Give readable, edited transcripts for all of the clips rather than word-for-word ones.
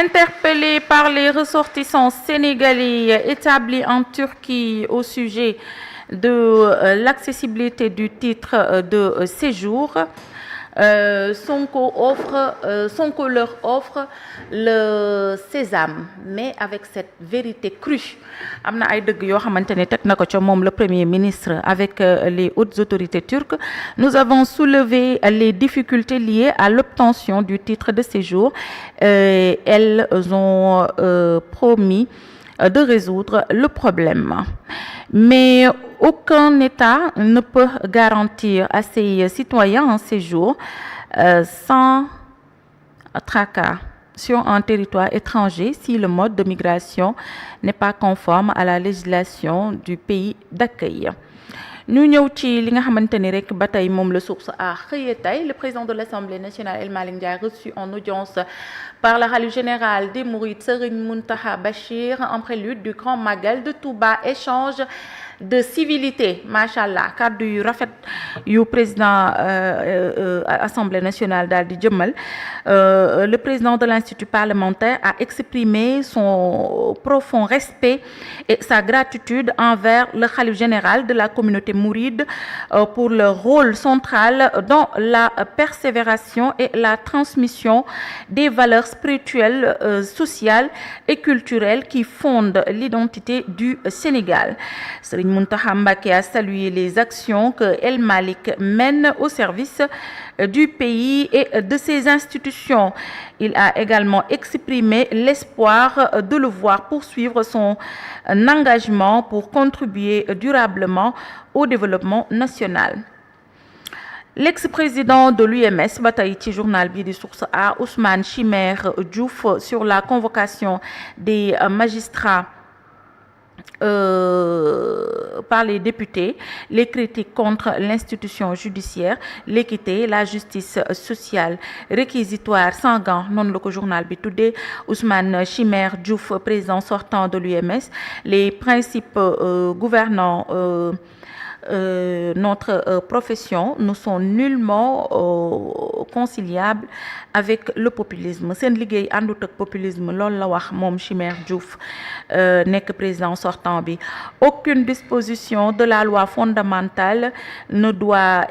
Interpellé par les ressortissants sénégalais établis en Turquie au sujet de l'accessibilité du titre de séjour, Sonko leur offre le sésame, mais avec cette vérité crue. Am na ay dëgg yoo xamante ne teg na ko ca moom le Premier ministre avec les hautes autorités turques. Nous avons soulevé les difficultés liées à l'obtention du titre de séjour. Elles ont promis de résoudre le problème. Mais aucun État ne peut garantir à ses citoyens un séjour sans tracas sur un territoire étranger si le mode de migration n'est pas conforme à la législation du pays d'accueil. Ñu ñëw ci li nga xamante ni rek ba tey moom la source a xëyee tey le président de l'Assemblée nationale El Malick Ndiaye reçu en audience par le khalife général des Mourides Serigne Mountakha Bachir en prélude du Grand Magal de Touba. Échange de civilité machallah kàddu yu rafet yu président Assemblée nationale daal di jëmmal. Le président de l'Institut parlementaire a exprimé son profond respect et sa gratitude envers le khalife général de la communauté mouride pour leur rôle central dans la persévération et la transmission des valeurs spirituelles, sociales et culturelles qui fondent l'identité du Sénégal. Serigne Mountakha Mbacké a salué les actions que El Malick mène au service du pays et de ses institutions. Il a également exprimé l'espoir de le voir poursuivre son engagement pour contribuer durablement au développement national. L'ex-président de l'UMS ba tey ci journal bi di Source A, Ousmane Chimère Diouf, sur la convocation des magistrats par les députés, les critiques contre l'institution judiciaire, l'équité, la justice sociale, réquisitoire sans gants, noonu la ko journal bi tuddee. Ousmane Chimère Diouf, président sortant de l'UMS, les principes gouvernants notre profession ne sont nullement conciliables avec le populisme. Seen liggéey àndut ak populisme, loolu la wax moom Chimère Diouf nekk président sortant bi. Aucune disposition de la loi fondamentale ne doit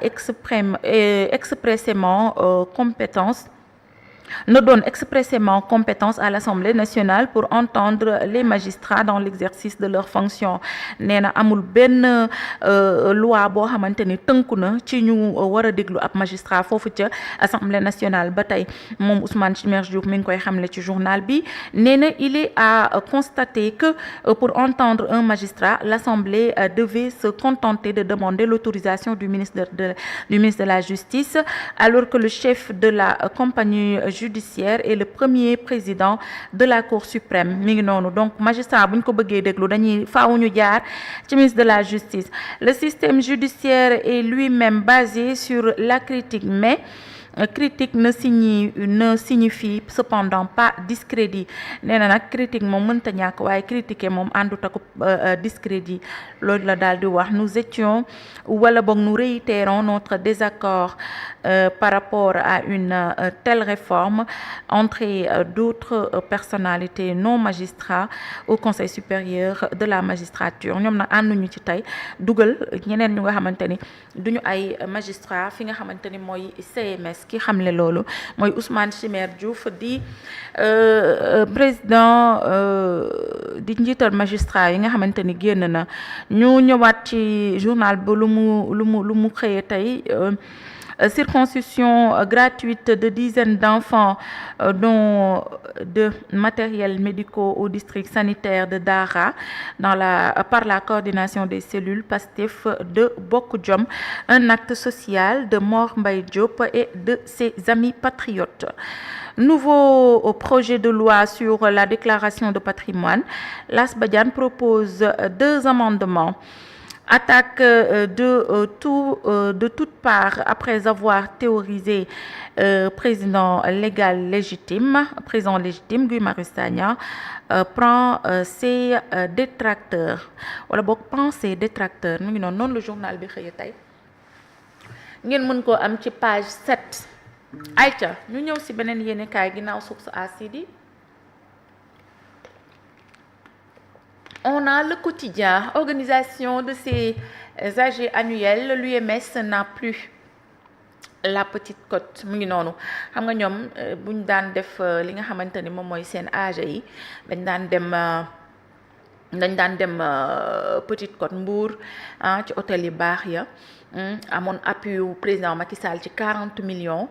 ne donne expressément compétence à l'Assemblée nationale pour entendre les magistrats dans l'exercice de leurs fonctions. Nee na amul benn loi boo xamante ni tënku na ci ñu war a déglu ab magistrat foofu ca Assemblée nationale. Ba tey moom Ousmane Chimère Diouf mi ngi koy xamle ci journal bi. Nee na il est à constater que pour entendre un magistrat, l'Assemblée devait se contenter de demander l'autorisation du ministre de la Justice, alors que le chef de la compagnie judiciaire et le premier président de la Cour suprême. Mi ngi noonu, donc magistrat bu ñu ko bëggee déglu dañuy faaw ñu jaar ci ministre de la Justice. Le système judiciaire est lui-même basé sur la critique, mais critique ne signifie cependant pas discrédit. Nee na nag critique moom mënta ñàkk, waaye critiquer moom àndut ak discrédit. Loolu la daal di wax. Nous étions wala boog nous réitérons notre désaccord par rapport à une telle réforme, entrée d'autres personnalités non magistrats au Conseil supérieur de la magistrature. Ñoom nag ànduñu ci tey dugal ñeneen ñu nga xamante ni duñu ay magistrats fi nga xamante ni mooy CMS. Ki xamle loolu mooy Ousmane Chimère Diouf di président di njiital magistrat yi nga xamante ni génn na. Ñu ñëwaat ci journal ba lu mu xëyee tey. Circoncision gratuite de dizaines d'enfants dont de matériels médicaux au district sanitaire de Dara par la coordination des cellules Pastef de Bokk Jom, un acte social de Mor Mbaye Diop et de ses amis patriotes. Nouveau projet de loi sur la déclaration de patrimoine. Las Badiane propose 2 amendements. Attaque de toutes parts après avoir théorisé président légitime, Guy Marius Sagna prend ses détracteurs wala boog prend ses détracteurs. mu ngi noonu le journal bi xëy tey ngeen mën koo am ci page 7. ayca ñu ñëw si beneen yéenekaay ginnaaw Source A. Sidi. On a le quotidien, organisation de ces AG annuels. L'UMS n'a plus la Petite Côte mu ngi noonu xam nga ñoom buñ daan def li nga xamante ni moom mooy seen AG yi dañ daan dem Petite Côte Mbour ci hôtel yi baax ya amoon appui yu président Macky Sall ci 40 millions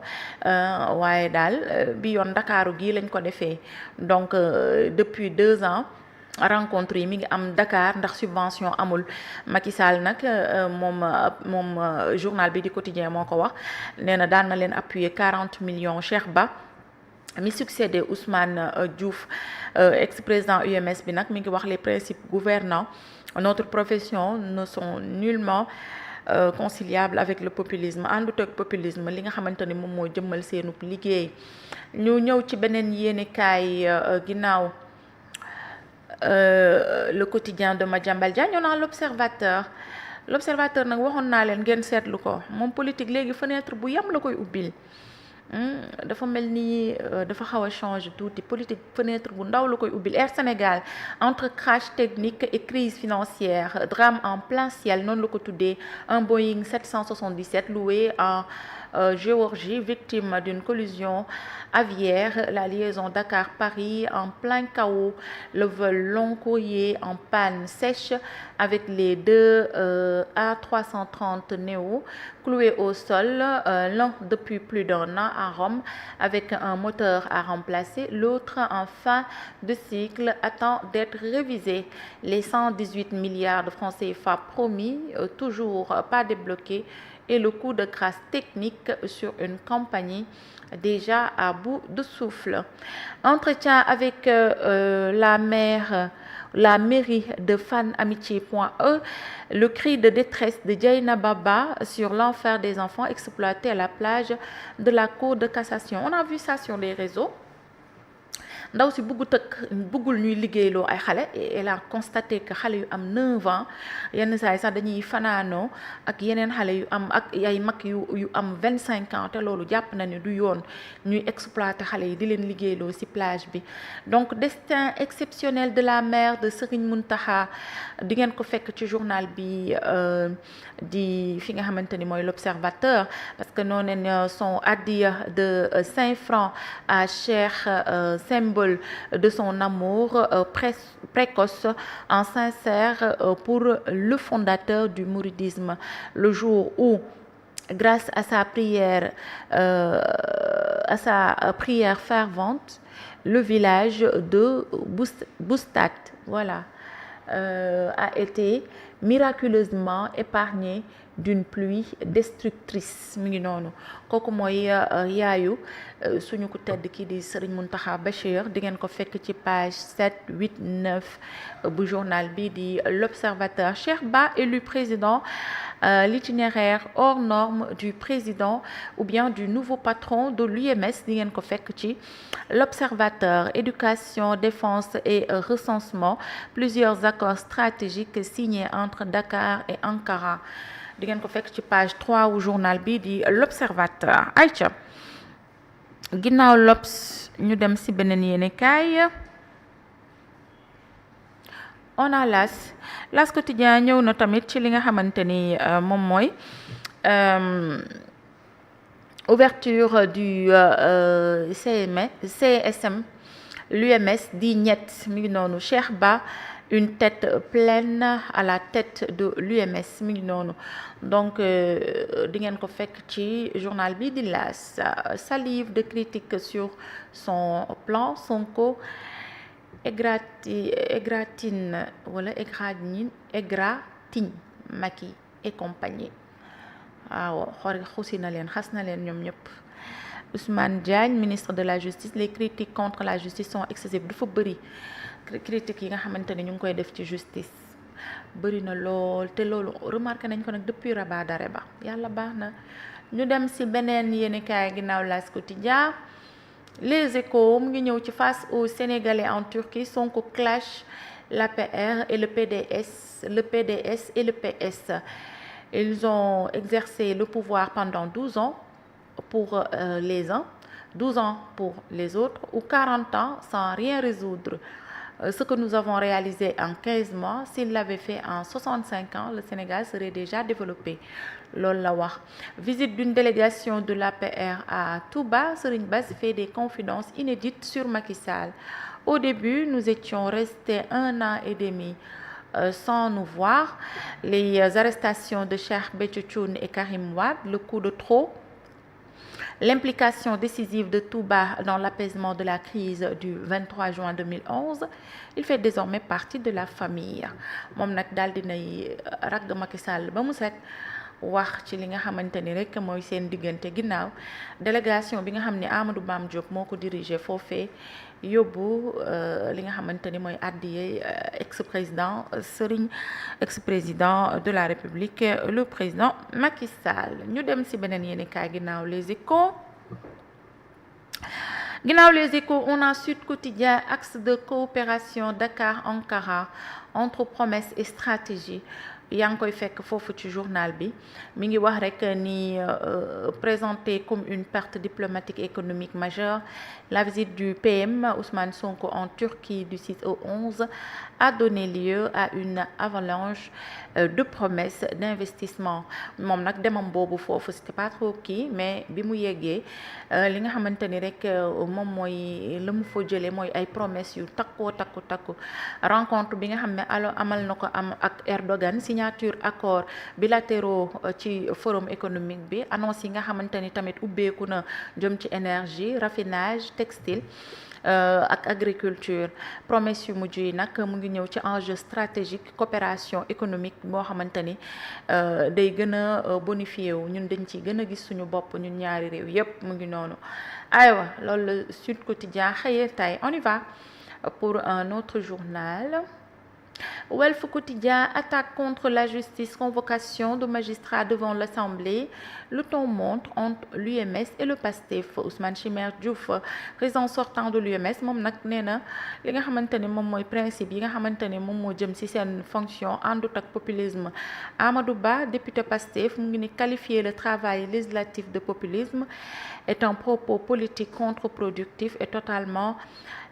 waaye daal bi yoon Ndakaaru gii lañ ko defee donc depuis 2 ans rencontre yi mi ngi am Dakar ndax subvention amul Macky Sall nag moom journal bi di quotidien moo ko wax nee na daan na leen appuyer 40 millions. Cheikh Ba mi succédé Ousmane Diouf ex-président UMS bi nag mi ngi wax les principes gouvernants notre profession ne sont nullement conciliables avec le populisme àndut ak populisme li nga xamante ni moom moo jëmmal seenu liggéey. ñu ñëw ci beneen yéenekaay ginnaaw le quotidien de Madiambal Diagne. On a l'observateur nag waxoon naa leen ngeen seetlu ko moom politique léegi fenêtre bu yam la koy ubbil dafa mel ni dafa xaw a changer tuuti politique fenêtre bu ndaw la koy ubbil. Air Sénégal entre crash technique et crise financière, drame en plein ciel noonu la ko tuddee. Un Boeing 777 loué en Géorgie, victime d'une collision aviaire. La liaison Dakar-Paris en plein chaos. Le vol long courrier en panne sèche avec les deux A330 Neo cloués au sol, l'un depuis plus d'1 an à Rome avec un moteur à remplacer, l'autre en fin de cycle attend d'être révisé. Les 118 milliards de francs CFA promis, toujours pas débloqués, et le coup de grâce technique sur une compagnie déjà à bout de souffle. Entretien avec la mairie de fanamitié.e. Le cri de détresse de Dieyna Baba sur l'enfer des enfants exploités à la plage de la Cour de cassation. On a vu ça sur les réseaux. ndaw si bëggul ñuy liggéeyloo ay xale et elle a constaté que xale yu am 9 ans yenn saa yi sax dañuy fanaanoo ak yeneen xale yu am ak ay mag yu am 25 ans te loolu jàpp na ni du yoon ñuy exploiter xale yi di leen liggéeyloo ci plage bi. Donc destin exceptionnel de la mère de Serigne Mountakha di ngeen ko fekk ci journal bi di fi nga xamante ni mooy l'Observateur, parce que noonu ne son adiya de 5 francs à Cheikh, symbole de son amour précoce en sincère pour le fondateur du mouridisme. Le jour où, grâce à sa prière fervente, le village de Boustat, voilà, a été miraculeusement épargné d'une pluie destructrice. Mi ngi noonu kooku mooy yaayu suñu ko tedd kii di Serigne Mountakha Bachir di ngeen ko fekk ci page 7, 8, 9 bu journal bi di l'Observateur. Cheikh Ba élu président, l'itinéraire hors norme du président ou bien du nouveau patron de l'UMS di ngeen ko fekk ci l'Observateur. Éducation, défense et recensement, plusieurs accords stratégiques signés entre Dakar et Ankara di ngeen ko fekk ci page 3 wu journal bi di l'Observateur. Aïcha ginnaaw l'Obs ñu dem ci beneen yéenekaay. On a L'As quotidien ñëw na tamit ci li nga xamante ni moom mooy ouverture du CSM l'UMS di ñett mi ngi noonu. Cheikh Ba une tête pleine à la tête de l'UMS mi ngi noonu. Donc di ngeen ko fekk ci journal bi di L'As. Salive de critique sur son plan Sonko égratigne Macky et compagnie. waaw xusi na leen xas na leen ñoom ñëpp. Ousmane Diagne ministre de la justice, les critiques contre la justice sont excessives. Dafa bëri critiques yi nga xamante ne ñu ngi koy def ci justice bëri na lool te loolu remarqué nañ ko nag depuis Rabat d'arrêt ba yàlla baax na. ñu dem ci beneen yéenekaay ginnaaw L'As quotidien. Les Échos mu ngi ñëw ci face aux Sénégalais en Turquie. Sonko clash l'APR et le PDS et le PS. Ils ont exercé le pouvoir pendant 12 ans pour les uns, 12 ans pour les autres, ou 40 ans sans rien résoudre. ce que nous avons réalisé en 15 mois, s'il l'avait fait en 65 ans, le Sénégal serait déjà développé. Loolu la wax. Visite d'une délégation de l'APR à Touba, Serigne Bass fait des confidences inédites sur Macky Sall. Au début, nous étions restés 1 an et demi sans nous voir. Les arrestations de Cheikh Béthio Thioune et Karim Wade, le coup de trop, l'implication décisive de Touba dans l'apaisement de la crise du 23 juin 2011, il fait désormais partie de la famille. Moom nag daal dinay ragg Macky Sall ba mu set wax ci li nga xamante ni rek mooy seen diggante ginnaaw délégation bi nga xam ne Amadou Mame Diop moo ko dirigé foofee yóbbu li nga xamante ni mooy àddiyee ex-président de la République le président Macky Sall. Ñu dem ci beneen yéenekaay ginnaaw Les Échos. Ginnaaw Les Échos, on a Sud Quotidien, axe de coopération Dakar-Ankara entre promesses et stratégie. yaa ngi koy fekk foofu ci journal bi mi ngi wax rek ni présenté comme une perte diplomatique et économique majeure, la visite du PM Ousmane Sonko en Turquie du 6 au 11 a donné lieu à une avalanche de promesses d'investissement. Moom nag demam boobu foofu c'était pas trop kii, mais bi mu yeggee li nga xamante ni rek moom mooy la mu fa jëlee mooy ay promesses yu takku rencontre bi nga xam ne amal na ko am ak Erdogan, signature accord bilatéraux ci forum économique bi, annonce yi nga xamante ni tamit ubbeeku na jëm ci énergie, raffinage, textile ak agriculture. Promesse yu mujj yi nag mu ngi ñëw ci enjeu stratégique coopération économique boo xamante ni day gën a bonifié wu, ñun dañ ci gën a gis suñu bopp ñun ñaari réew yépp mu ngi noonu. Aywa loolu Sud Quotidien xëyee tey. On y va pour un autre journal. Walf Quotidien, attaque contre la justice, convocation de magistrats devant l'Assemblée. Le ton monte entre l'UMS et le PASTEF. Ousmane Chimère Diouf, président sortant de l'UMS, moom nag nee na li nga xamante ne moom mooy principe yi nga xamante ne moom moo jëm ci seen fonction àndut ak populisme. Amadou Ba, député PASTEF, mu ngi ni qualifier le travail législatif de populisme est un propos politique contre-productif et totalement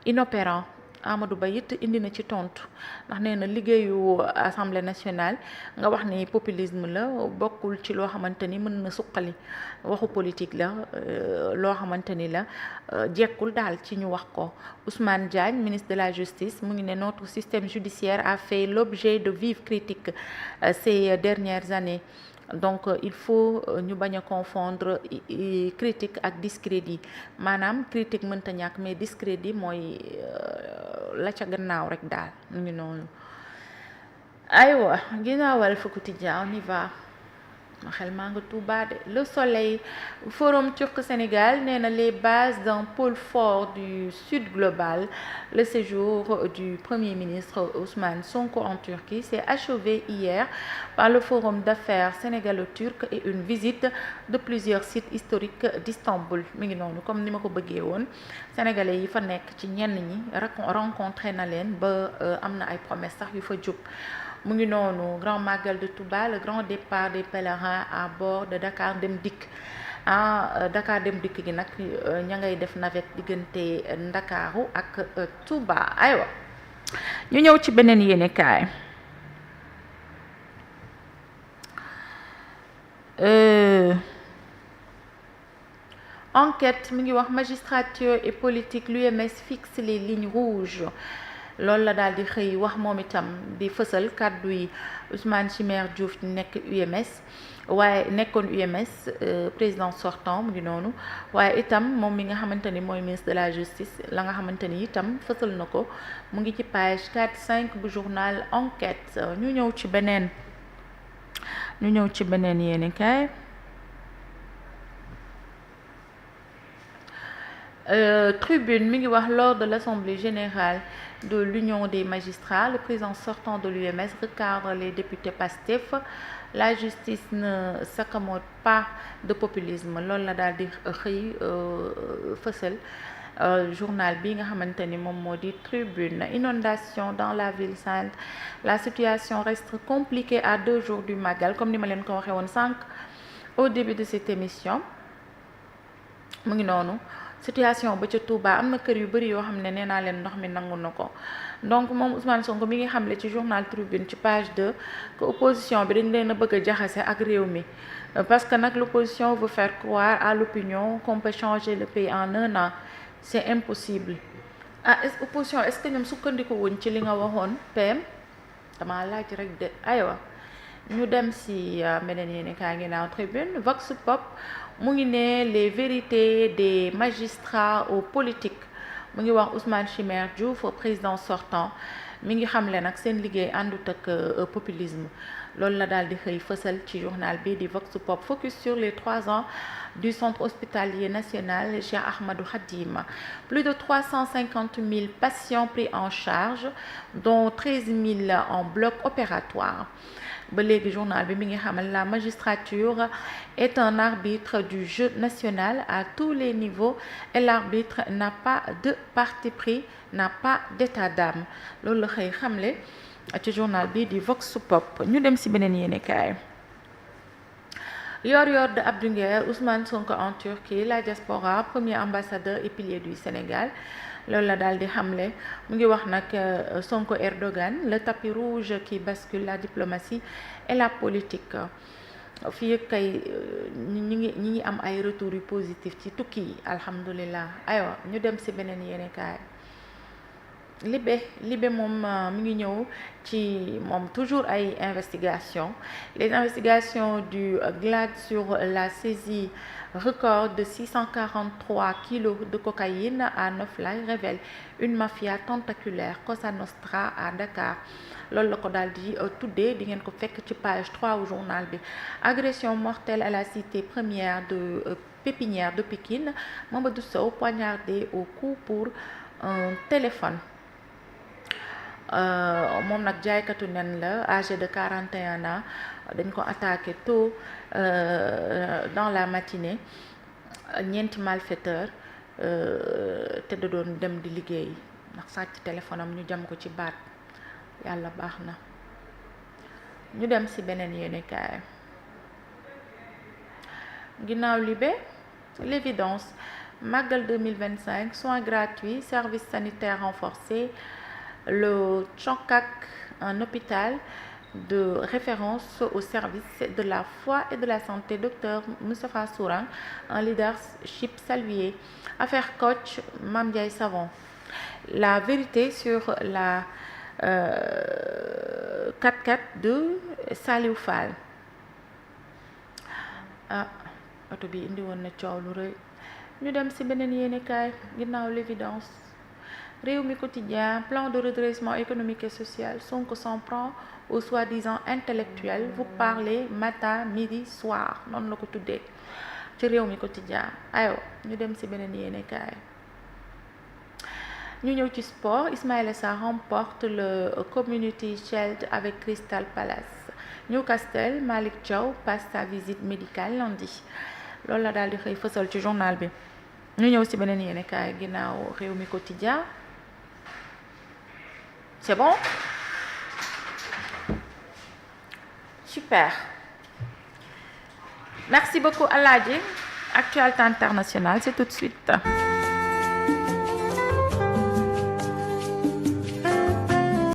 inopérant. Amadou Ba it indi na ci tontu ndax nee na liggéeyu Assemblée nationale nga wax ni populisme la, bokkul ci loo xamante ni mën na suqali, waxu politique la, loo xamante ni la jekkul daal ci ñu wax ko. Ousmane Diagne, ministre de la Justice, mu ngi ne notre système judiciaire a fait l'objet de vives critiques ces dernières années. Donc il faut ñu bañ a confondre critique ak discrédit. Maanaam critique mënta ñàkk, mais discrédit mooy la ca gannaaw rek daal mu ngi noonu. Aywa ginnaaw Walf Quotidien, on y va. xel maa nga Touba de. Le Soleil, Forum Turc-Sénégal nee na les bases d'un pôle fort du Sud global. Le séjour du Premier ministre Ousmane Sonko en Turquie s'est achevé hier par le Forum d'affaires sénégalo-turc et une visite de plusieurs sites historiques d'Istanbul. Mi ngi noonu comme ni ma ko bëggee woon. Sénégalais yi fa nekk ci ñenn ñi rencontré na leen ba am na ay promesses sax yu fa jub. Mu ngi noonu Grand Magal de Touba, le grand départ des pèlerins à bord de Dakar Dem Dikk. Dakar Dem Dikk gi nag ña ngay def navette diggante Ndakaaru ak Touba. Aywa ñu ñëw ci beneen yéenekaay. Enquête mi ngi wax magistrature et politique, l'UMS fixe les lignes rouges. Loolu la daal di xëy wax moom itam di fësal kàddu yi Ousmane Chimère Diouf nekk UMS waaye nekkoon UMS président sortant mu ngi noonu, waaye itam moom mi nga xamante ni mooy ministre de la justice la nga xamante ni itam fësal na ko mu ngi ci page 4-5 bu journal Enquête. ñu ñëw ci beneen yéenekaay. Tribune mi ngi wax lors de l'Assemblée générale de l'Union des magistrats, le président sortant de l'UMS recadre les députés PASTEF. La justice ne s'accommode pas de populisme. Loolu la daal di xëy fësal journal bi nga xamante ni moom moo di Tribune. Inondation dans la ville sainte, la situation reste compliquée à 2 jours du Magal, comme ni ma leen ko waxee woon sànq au début de cette émission. Mu ngi noonu. situation ba ca Touba am na kër yu bëri yoo xam ne nee naa leen ndox mi nangu na ko donc moom Ousmane Sonko mi ngi xamle ci journal Tribune ci page 2 que opposition bi dañ leen a bëgg a jaxase ak réew mi parce que nag l'opposition veut faire croire à l'opinion qu'on peut changer le pays en un an c'est impossible. Opposition est-ce que ñoom sukkandiku wuñ ci li nga waxoon PM dama laaj rek de aywa ñu dem si beneen yéeni kaa ngi naaw Tribune Vox Pop mu ngi ne les vérités des magistrats aux politiques mu ngi wax Ousmane Chimère Diouf président sortant mi ngi xamle nag seen liggéey àndut ak populisme loolu la daal di xëy fësal ci journal bi di Vox Pop. Focus sur les 3 ans du centre hospitalier national Cheikh Ahmadou Khadim. Plus de 350 000 patients pris en charge, dont 13 000 en bloc opératoire. Ba léegi journal bi mi ngi xamal la magistrature est un arbitre du jeu national à tous les niveaux et l'arbitre n'a pas de parti pris, n'a pas d'état d'âme. Loolu la xëy xamle ci journal bi di Vox Pop. Ñu dem ci beneen yéenekaay. Yor de Abdou Nguer, Ousmane Sonko en Turquie, la diaspora, premier ambassadeur et pilier du Sénégal. Loolu la daal di xamle mu ngi wax nag Sonko Erdogan le tapis rouge qui bascule la diplomatie et la politique. Fii kay ñi ngi am ay retours yu positif ci tukki yi alhamdulilah. Aywa ñu dem ci beneen yéenekaay. Libé moom mi ngi ñëw ci moom toujours ay investigations. Les investigations du GLAD sur la saisie record de 643 kilos de cocaïne à Noflaye révèle une mafia tentaculaire Cosa Nostra à Dakar. Loolu la ko daal di tuddee di ngeen ko fekk ci page 3 au journal bi. Agression mortelle à la cité première de Pépinière de Pikine, Mamadou Sow poignardé au cou pour un téléphone. Moom nag jaaykatu nen la âgé de 41 ans dañ ko attaqué tôt dans la matinée ñeenti malfaiteur te da doon dem di liggéey ndax sàcc téléphone am ñu jam ko ci baat yàlla baax na. ñu dem ci beneen yéenekaay. Ginnaaw Libé l'évidence Magal 2025 soins gratuits services sanitaires renforcés. Le Tchankak, un hôpital de référence au service de la foi et de la santé, Dr Moustapha Sourang, un leadership salué. Affaire Coach, Mame Ndiaye Savon. La vérité sur la 4x4 de Saliou Fall. Oto bi indi woon na coow lu rëy. Ñu dem ci beneen yéenekaay ginnaaw l'évidence. Rewmi Quotidien, plan de redressement économique et social, Sonko s'en prend aux soi-disant intellectuels. Vous parlez matin, midi, soir. Noonu la ko tuddee ci Rewmi Quotidien. Aywa ñu dem ci beneen yéenekaay. Ñu ñëw ci sport. Ismaïla Sarr remporte le Community Shield avec Crystal Palace. Newcastle, Malick Thiaw passe sa visite médicale lundi. Loolu la daal di xëy fësal ci journal bi. Ñu ñëw ci beneen yéenekaay ginnaaw Rewmi Quotidien. C'est bon? Super. Merci beaucoup Aladji. Actualité internationale, c'est tout de suite.